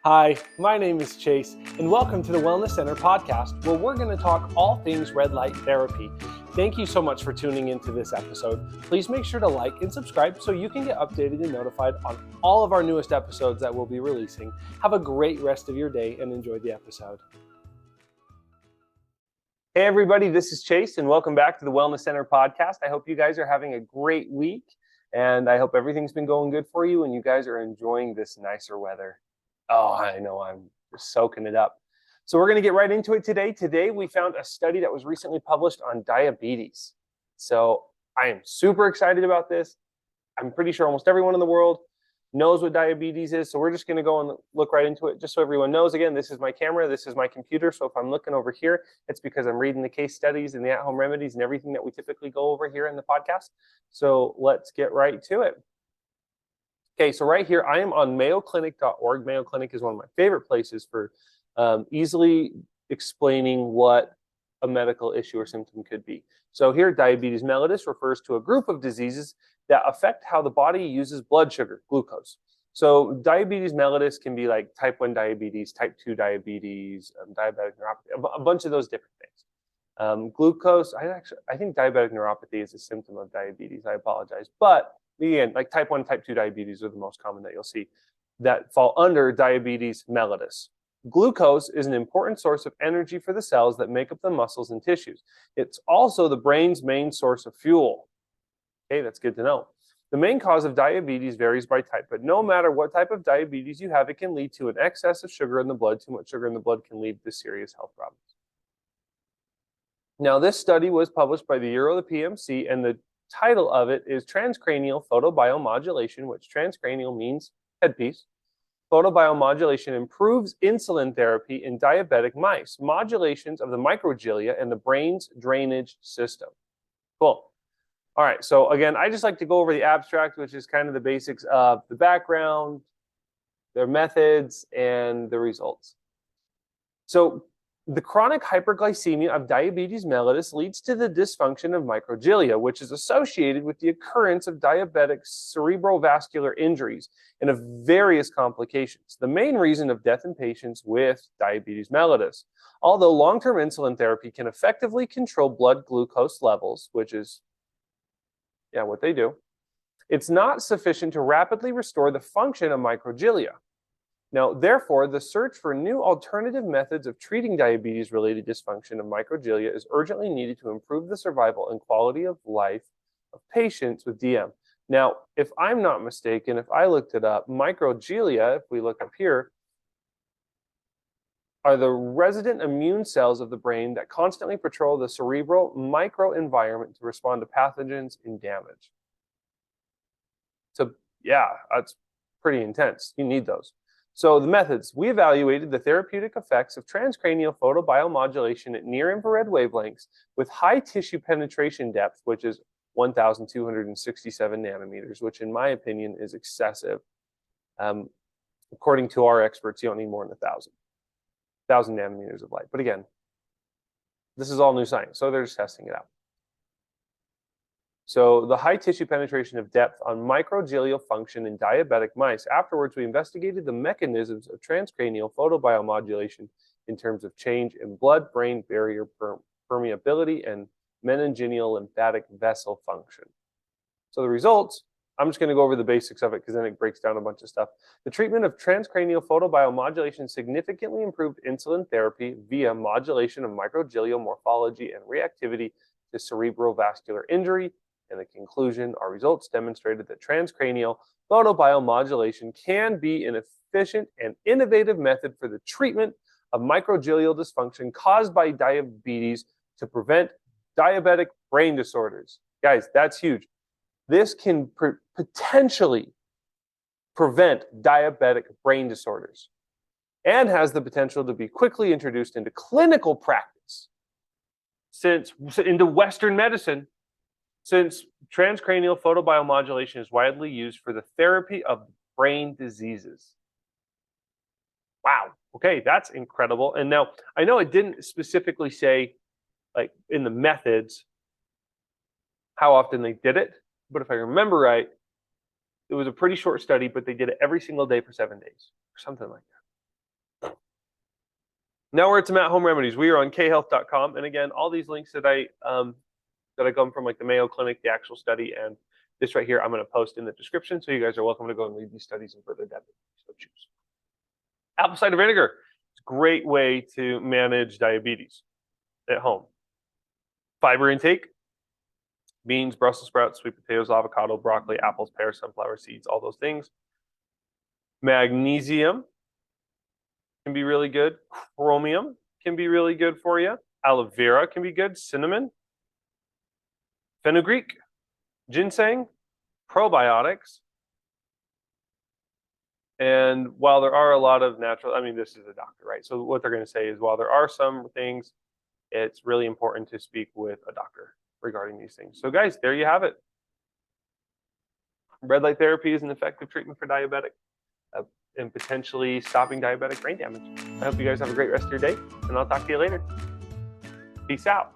Hi, my name is Chase, and welcome to the Wellness Center podcast, where we're going to talk all things red light therapy. Thank you so much for tuning into this episode. Please make sure to like and subscribe so you can get updated and notified on all of our newest episodes that we'll be releasing. Have a great rest of your day and enjoy the episode. Hey everybody, this is Chase, and welcome back to the Wellness Center podcast. I hope you guys are having a great week, and I hope everything's been going good for you and you guys are enjoying this nicer weather. Oh, I know, I'm just soaking it up. So we're going to get right into it today. Today, we found a study that was recently published on diabetes. So I am super excited about this. I'm pretty sure almost everyone in the world knows what diabetes is. So we're just going to go and look right into it just so everyone knows. Again, this is my camera. This is my computer. So if I'm looking over here, it's because I'm reading the case studies and the at-home remedies and everything that we typically go over here in the podcast. So let's get right to it. Okay, so right here, I am on mayoclinic.org. Mayo Clinic is one of my favorite places for easily explaining what a medical issue or symptom could be. So here, diabetes mellitus refers to a group of diseases that affect how the body uses blood sugar, glucose. So diabetes mellitus can be like type 1 diabetes, type 2 diabetes, diabetic neuropathy, a bunch of those different things. Glucose, I think diabetic neuropathy is a symptom of diabetes. I apologize. But again, like type 1, type 2 diabetes are the most common that you'll see that fall under diabetes mellitus. Glucose is an important source of energy for the cells that make up the muscles and tissues. It's also the brain's main source of fuel. Okay, that's good to know. The main cause of diabetes varies by type, but no matter what type of diabetes you have, it can lead to an excess of sugar in the blood. Too much sugar in the blood can lead to serious health problems. Now, this study was published by the Euro, the PMC, and the title of it is Transcranial Photobiomodulation, which transcranial means headpiece. Photobiomodulation improves insulin therapy in diabetic mice, modulations of the microglia and the brain's drainage system. Cool. All right, so again, I just like to go over the abstract, which is kind of the basics of the background, their methods, and the results. So the chronic hyperglycemia of diabetes mellitus leads to the dysfunction of microglia, which is associated with the occurrence of diabetic cerebrovascular injuries and of various complications, the main reason of death in patients with diabetes mellitus. Although long-term insulin therapy can effectively control blood glucose levels, which is, what they do, it's not sufficient to rapidly restore the function of microglia. Now, therefore, the search for new alternative methods of treating diabetes-related dysfunction of microglia is urgently needed to improve the survival and quality of life of patients with DM. Now, if I'm not mistaken, if I looked it up, microglia, if we look up here, are the resident immune cells of the brain that constantly patrol the cerebral microenvironment to respond to pathogens and damage. So, yeah, that's pretty intense. You need those. So the methods, we evaluated the therapeutic effects of transcranial photobiomodulation at near-infrared wavelengths with high tissue penetration depth, which is 1,267 nanometers, which in my opinion is excessive. According to our experts, you don't need more than 1,000 nanometers of light. But again, this is all new science, so they're just testing it out. So the high tissue penetration of depth on microglial function in diabetic mice. Afterwards, we investigated the mechanisms of transcranial photobiomodulation in terms of change in blood-brain barrier permeability and meningeal lymphatic vessel function. So the results, I'm just going to go over the basics of it because then it breaks down a bunch of stuff. The treatment of transcranial photobiomodulation significantly improved insulin therapy via modulation of microglial morphology and reactivity to cerebrovascular injury. In the conclusion, our results demonstrated that transcranial photobiomodulation can be an efficient and innovative method for the treatment of microglial dysfunction caused by diabetes to prevent diabetic brain disorders. Guys, that's huge. This can potentially prevent diabetic brain disorders and has the potential to be quickly introduced into clinical practice into Western medicine, since transcranial photobiomodulation is widely used for the therapy of brain diseases. Wow, okay, that's incredible. And now, I know it didn't specifically say, like, in the methods, how often they did it, but if I remember right, it was a pretty short study, but they did it every single day for 7 days, or something like that. Now we're at some at-home remedies. We are on khealth.com, and again, all these links that I come from, like the Mayo Clinic, the actual study, and this right here, I'm going to post in the description. So you guys are welcome to go and read these studies in further depth if you so choose. Apple cider vinegar. It's a great way to manage diabetes at home. Fiber intake: beans, Brussels sprouts, sweet potatoes, avocado, broccoli, apples, pears, sunflower seeds, all those things. Magnesium can be really good. Chromium can be really good for you. Aloe vera can be good. Cinnamon, fenugreek, ginseng, probiotics. And while there are a lot of natural, I mean, this is a doctor, right? So what they're going to say is, while there are some things, it's really important to speak with a doctor regarding these things. So guys, there you have it. Red light therapy is an effective treatment for diabetic and potentially stopping diabetic brain damage. I hope you guys have a great rest of your day, and I'll talk to you later. Peace out.